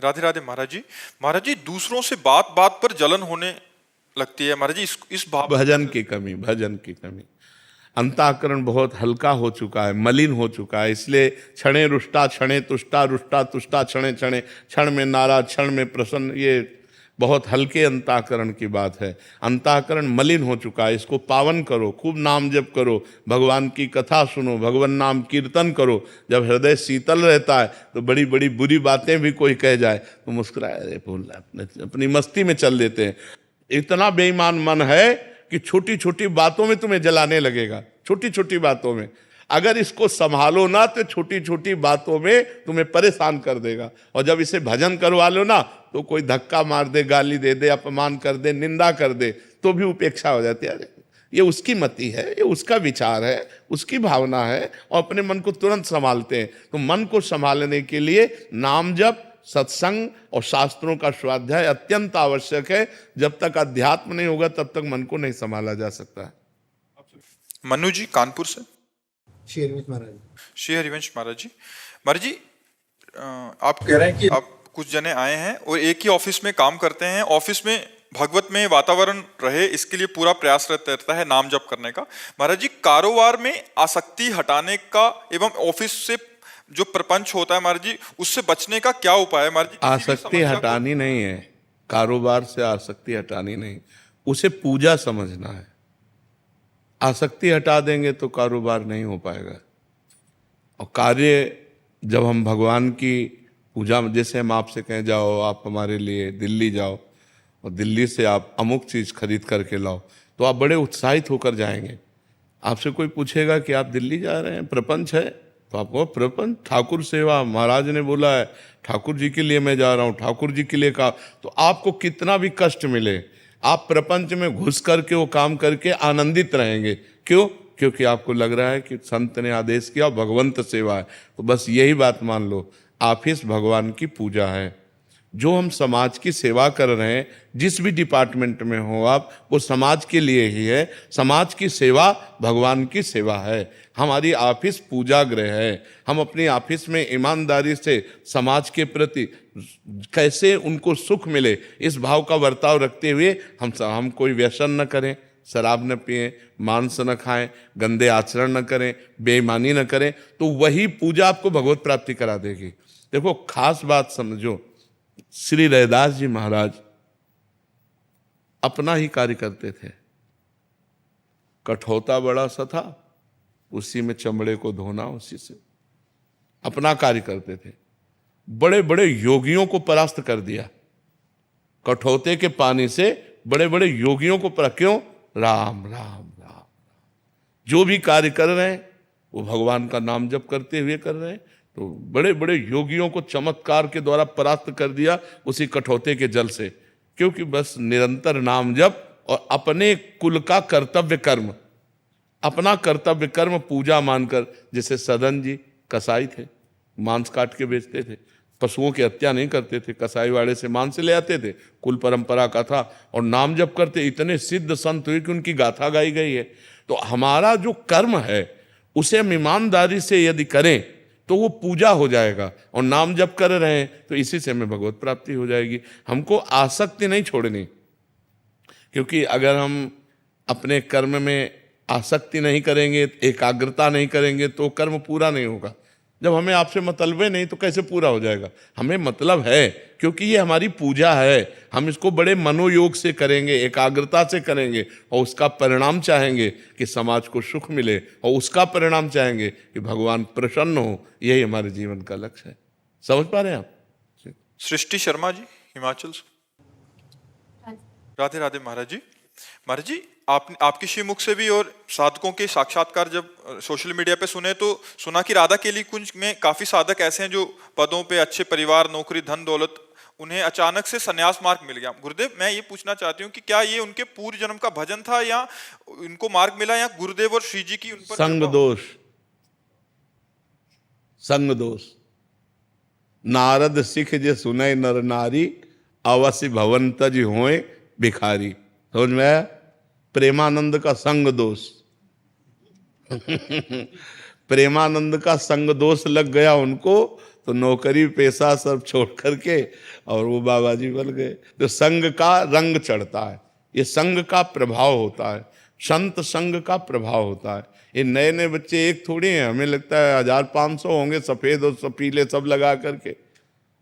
राधे राधे महाराज जी। महाराज जी, दूसरों से बात बात पर जलन होने लगती है महाराज जी, इस भाव। भजन की कमी, भजन की कमी। अंतःकरण बहुत हल्का हो चुका है, मलिन हो चुका है, इसलिए क्षणे रुष्टा क्षणे तुष्टा, रुष्टा तुष्टा क्षणे क्षणे, क्षण में नाराज क्षण में प्रसन्न, ये बहुत हल्के अंतःकरण की बात है। अंतःकरण मलिन हो चुका है, इसको पावन करो, खूब नाम जप करो, भगवान की कथा सुनो, भगवान नाम कीर्तन करो। जब हृदय शीतल रहता है तो बड़ी बड़ी बुरी बातें भी कोई कह जाए तो मुस्कुराए, अरे बोल रहा, अपनी मस्ती में चल देते हैं। इतना बेईमान मन है कि छोटी छोटी बातों में तुम्हें जलाने लगेगा, छोटी छोटी बातों में। अगर इसको संभालो ना तो छोटी छोटी बातों में तुम्हें परेशान कर देगा। और जब इसे भजन करवा लो ना तो कोई धक्का मार दे, गाली दे दे, अपमान कर दे, निंदा कर दे तो भी उपेक्षा हो जाती है। अरे ये उसकी मति है, ये उसका विचार है, उसकी भावना है, और अपने मन को तुरंत संभालते हैं। तो मन को संभालने के लिए नाम जप, सत्संग और शास्त्रों का स्वाध्याय अत्यंत आवश्यक है। जब तक अध्यात्म नहीं होगा तब तक मन को नहीं संभाला जा सकता है। मनु जी कानपुर से। श्री हरिवंश महाराज। श्री हरिवंश महाराज जी। महाराज जी, आप कह रहे हैं कि आप कुछ जने आए हैं और एक ही ऑफिस में काम करते हैं, ऑफिस में भगवत में वातावरण रहे इसके लिए पूरा प्रयास रहता है नाम जप करने का। महाराज जी, कारोबार में आसक्ति हटाने का एवं ऑफिस से जो प्रपंच होता है महाराज जी, उससे बचने का क्या उपाय है महाराज जी? आसक्ति हटानी नहीं है, कारोबार से आसक्ति हटानी नहीं, उसे पूजा समझना है। आसक्ति हटा देंगे तो कारोबार नहीं हो पाएगा। और कार्य जब हम भगवान की पूजा, जैसे हम आपसे कहें जाओ आप हमारे लिए दिल्ली जाओ और दिल्ली से आप अमुक चीज़ खरीद करके लाओ, तो आप बड़े उत्साहित होकर जाएंगे। आपसे कोई पूछेगा कि आप दिल्ली जा रहे हैं, प्रपंच है, तो आपको प्रपंच, ठाकुर सेवा, महाराज ने बोला है ठाकुर जी के लिए मैं जा रहा हूँ, ठाकुर जी के लिए का, तो आपको कितना भी कष्ट मिले आप प्रपंच में घुस करके वो काम करके आनंदित रहेंगे। क्यों? क्योंकि आपको लग रहा है कि संत ने आदेश किया, भगवंत सेवा है। तो बस यही बात मान लो, ऑफिस भगवान की पूजा है। जो हम समाज की सेवा कर रहे हैं, जिस भी डिपार्टमेंट में हो आप, वो समाज के लिए ही है। समाज की सेवा भगवान की सेवा है। हमारी ऑफिस पूजा गृह है। हम अपनी ऑफिस में ईमानदारी से समाज के प्रति कैसे उनको सुख मिले, इस भाव का बर्ताव रखते हुए हम कोई व्यसन न करें, शराब न पिएं, मांस न खाएं, गंदे आचरण न करें, बेईमानी न करें, तो वही पूजा आपको भगवत प्राप्ति करा देगी। देखो, खास बात समझो, श्री रैदास जी महाराज अपना ही कार्य करते थे। कठौता बड़ा सा था, उसी में चमड़े को धोना, उसी से अपना कार्य करते थे। बड़े बड़े योगियों को परास्त कर दिया कठौते के पानी से, बड़े बड़े योगियों को क्यों? राम राम राम। जो भी कार्य कर रहे हैं वो भगवान का नाम जप करते हुए कर रहे हैं। तो बड़े बड़े योगियों को चमत्कार के द्वारा परास्त कर दिया उसी कठौते के जल से। क्योंकि बस निरंतर नाम जप और अपने कुल का कर्तव्य कर्म, अपना कर्तव्य कर्म पूजा मानकर। जैसे सदन जी कसाई थे, मांस काट के बेचते थे, पशुओं की हत्या नहीं करते थे, कसाई वाड़े से मांस ले आते थे, कुल परंपरा का था, और नाम जप करते। इतने सिद्ध संत हुए कि उनकी गाथा गाई गई है। तो हमारा जो कर्म है उसे हम ईमानदारी से यदि करें तो वो पूजा हो जाएगा। और नाम जप कर रहे हैं तो इसी से हमें भगवत प्राप्ति हो जाएगी। हमको आसक्ति नहीं छोड़नी, क्योंकि अगर हम अपने कर्म में आसक्ति नहीं करेंगे, एकाग्रता नहीं करेंगे, तो कर्म पूरा नहीं होगा। जब हमें आपसे मतलब नहीं तो कैसे पूरा हो जाएगा? हमें मतलब है, क्योंकि ये हमारी पूजा है। हम इसको बड़े मनोयोग से करेंगे, एकाग्रता से करेंगे, और उसका परिणाम चाहेंगे कि समाज को सुख मिले, और उसका परिणाम चाहेंगे कि भगवान प्रसन्न हो। यही हमारे जीवन का लक्ष्य है। समझ पा रहे हैं आप? सृष्टि शर्मा जी, हिमाचल से। राधे राधे महाराज जी। महाराज जी, आपके श्रीमुख से भी और साधकों के साक्षात्कार जब सोशल मीडिया पे सुने तो सुना कि राधा केली कुंज में काफी साधक ऐसे हैं जो पदों पे, अच्छे परिवार, नौकरी, धन दौलत, उन्हें अचानक से संन्यास मार्ग मिल गया। गुरुदेव, मैं ये पूछना चाहती हूँ कि क्या ये उनके पूर्व जन्म का भजन था, या इनको मार्ग मिला, या गुरुदेव और श्री जी की उन पर संग दोष, संग दोष। नारद सिख जे सुनय नर नारी, अवश्य भवंत जी होए भिखारी। समझ में आया? प्रेमानंद का संग दोष प्रेमानंद का संग दोष लग गया उनको, तो नौकरी पेशा सब छोड़ करके और वो बाबा जी बन गए। तो संग का रंग चढ़ता है, ये संग का प्रभाव होता है, संत संग का प्रभाव होता है। ये नए नए बच्चे एक थोड़ी हैं, हमें लगता है 1500 होंगे सफ़ेद और सब पीले सब लगा करके,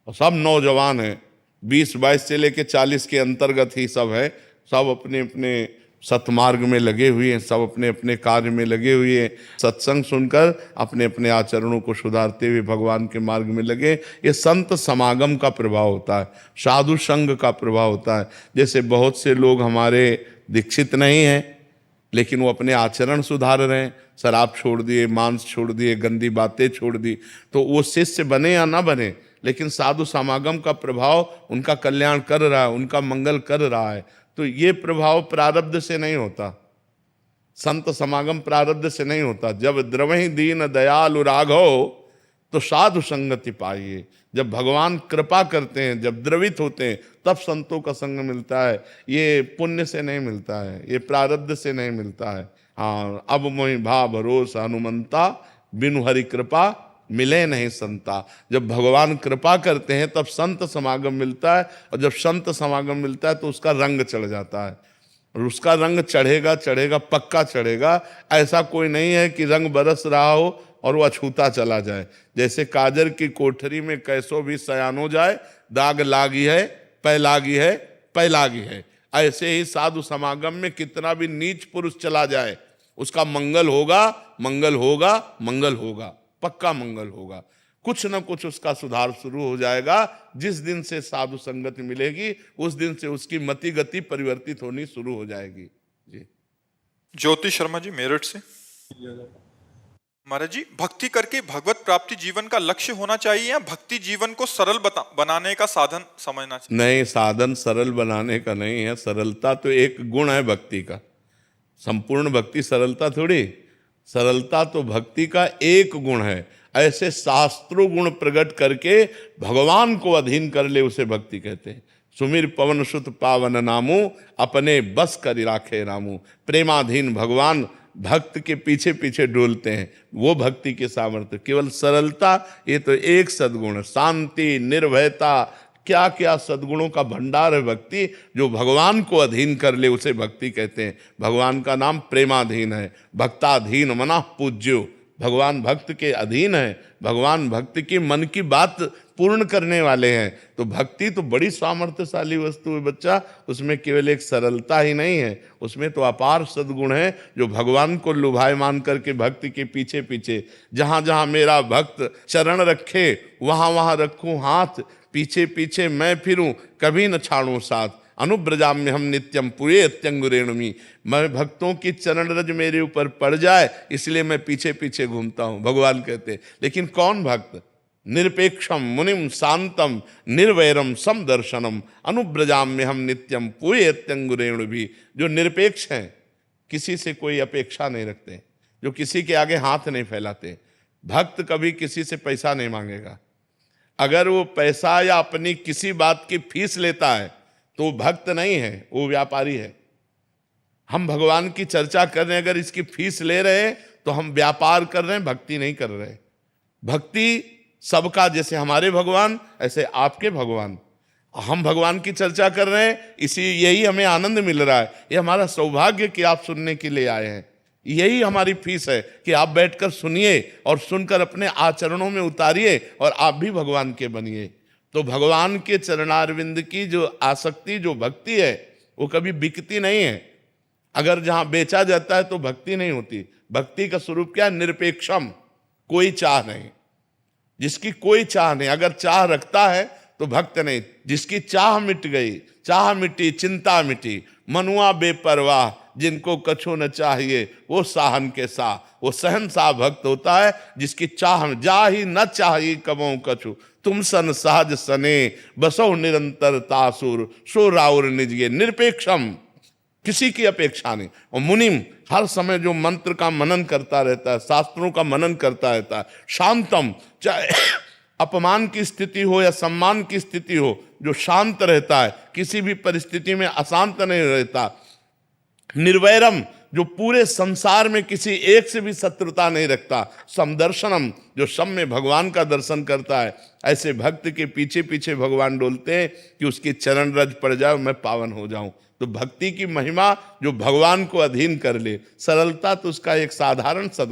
और सब नौजवान हैं, 20-22 से लेके 40 के अंतर्गत ही सब है। सब अपने अपने सतमार्ग में लगे हुए हैं, सब अपने अपने कार्य में लगे हुए हैं, सत्संग सुनकर अपने अपने आचरणों को सुधारते हुए भगवान के मार्ग में लगे। ये संत समागम का प्रभाव होता है, साधु संग का प्रभाव होता है। जैसे बहुत से लोग हमारे दीक्षित नहीं हैं लेकिन वो अपने आचरण सुधार रहे हैं, शराब छोड़ दिए, मांस छोड़ दिए, गंदी बातें छोड़ दी, तो वो शिष्य बने या ना बने, लेकिन साधु समागम का प्रभाव उनका कल्याण कर रहा है, उनका मंगल कर रहा है। तो ये प्रभाव प्रारब्ध से नहीं होता, संत समागम प्रारब्ध से नहीं होता। जब द्रवहि दीन दयालु राघव तो साधु संगति पाइए। जब भगवान कृपा करते हैं, जब द्रवित होते हैं, तब संतों का संग मिलता है। ये पुण्य से नहीं मिलता है, ये प्रारब्ध से नहीं मिलता है। हाँ, अब मोहि भा भरोसा हनुमंता, बिनु हरि कृपा मिले नहीं संता। जब भगवान कृपा करते हैं तब संत समागम मिलता है, और जब संत समागम मिलता है तो उसका रंग चढ़ जाता है, और उसका रंग चढ़ेगा चढ़ेगा पक्का चढ़ेगा। ऐसा कोई नहीं है कि रंग बरस रहा हो और वो अछूता चला जाए। जैसे काजर की कोठरी में कैसो भी सयान हो जाए, दाग लागी है पै लागी है पै लागी है, ऐसे ही साधु समागम में कितना भी नीच पुरुष चला जाए उसका मंगल होगा, मंगल होगा, मंगल होगा, पक्का मंगल होगा। कुछ न कुछ उसका सुधार शुरू हो जाएगा। जिस दिन से साधु संगति मिलेगी उस दिन से उसकी मति गति परिवर्तित होनी शुरू हो जाएगी। जी। ज्योति शर्मा जी मेरठ से। महाराज जी, भक्ति करके भगवत प्राप्ति जीवन का लक्ष्य होना चाहिए या भक्ति जीवन को सरल बनाने का साधन समझना चाहिए? नहीं, साधन सरल बनाने का नहीं है, सरलता तो एक गुण है भक्ति का। संपूर्ण भक्ति सरलता थोड़ी, सरलता तो भक्ति का एक गुण है। ऐसे शास्त्रों गुण प्रकट करके भगवान को अधीन कर ले उसे भक्ति कहते हैं। सुमिर पवन सुत पावन नामू, अपने बस कर राखे रामू। प्रेमाधीन भगवान भक्त के पीछे पीछे डोलते हैं, वो भक्ति के सामर्थ्य। केवल सरलता ये तो एक सद्गुण है। शांति, निर्भयता, क्या क्या सद्गुणों का भंडार है भक्ति। जो भगवान को अधीन कर ले उसे भक्ति कहते हैं। भगवान का नाम प्रेमाधीन है। भक्ताधीन मना पूज्यो, भगवान भक्त के अधीन है। भगवान भक्त की मन की बात पूर्ण करने वाले हैं। तो भक्ति तो बड़ी सामर्थ्यशाली वस्तु है बच्चा। उसमें केवल एक सरलता ही नहीं है, उसमें तो अपार सद्गुण है जो भगवान को लुभायमान करके भक्ति के पीछे पीछे, जहाँ जहाँ मेरा भक्त चरण रखे वहाँ वहाँ रखूँ हाथ, पीछे पीछे मैं फिरूं, कभी न छाड़ूं साथ। अनुब्रजाम में हम नित्यम पुए अत्यंगुरेणुमी, मैं भक्तों की चरण रज मेरे ऊपर पड़ जाए इसलिए मैं पीछे पीछे घूमता हूं, भगवान कहते। लेकिन कौन भक्त? निरपेक्षम मुनिम शांतम निर्वैरम समदर्शनम, अनुब्रजाम में हम नित्यम पुए अत्यंगुरेणु भी। जो निरपेक्ष हैं, किसी से कोई अपेक्षा नहीं रखते, जो किसी के आगे हाथ नहीं फैलाते। भक्त कभी किसी से पैसा नहीं मांगेगा। अगर वो पैसा या अपनी किसी बात की फीस लेता है तो वो भक्त नहीं है, वो व्यापारी है। हम भगवान की चर्चा कर रहे हैं, अगर इसकी फीस ले रहे हैं तो हम व्यापार कर रहे हैं, भक्ति नहीं कर रहे। भक्ति सबका, जैसे हमारे भगवान ऐसे आपके भगवान। हम भगवान की चर्चा कर रहे हैं, यही हमें आनंद मिल रहा है। ये हमारा सौभाग्य कि आप सुनने के लिए आए हैं। यही हमारी फीस है कि आप बैठकर सुनिए और सुनकर अपने आचरणों में उतारिए और आप भी भगवान के बनिए। तो भगवान के चरणारविंद की जो आसक्ति, जो भक्ति है, वो कभी बिकती नहीं है। अगर जहां बेचा जाता है तो भक्ति नहीं होती। भक्ति का स्वरूप क्या है? निरपेक्षम, कोई चाह नहीं। जिसकी कोई चाह नहीं, अगर चाह रखता है तो भक्त नहीं। जिसकी चाह मिट गई, चाह मिटी चिंता मिटी, मनुआ बेपरवाह, जिनको कछु न चाहिए वो साहन के साह। वो सहनसाह भक्त होता है जिसकी चाह जा ही न चाहिए कबो कछु, तुम सन सहज सने बसो निरंतर तासुर, सो राउर निजगे। निरपेक्षम, किसी की अपेक्षा नहीं। और मुनिम, हर समय जो मंत्र का मनन करता रहता है, शास्त्रों का मनन करता रहता है। शांतम, चाहे अपमान की स्थिति हो या सम्मान की स्थिति हो, जो शांत रहता है, किसी भी परिस्थिति में अशांत नहीं रहता। निर्वैरम, जो पूरे संसार में किसी एक से भी शत्रुता नहीं रखता, समदर्शनम, जो सब में भगवान का दर्शन करता है, ऐसे भक्त के पीछे पीछे भगवान डोलते हैं कि उसके चरण रज पड़ जाओ, मैं पावन हो जाऊं। तो भक्ति की महिमा जो भगवान को अधीन कर ले, सरलता तो उसका एक साधारण सद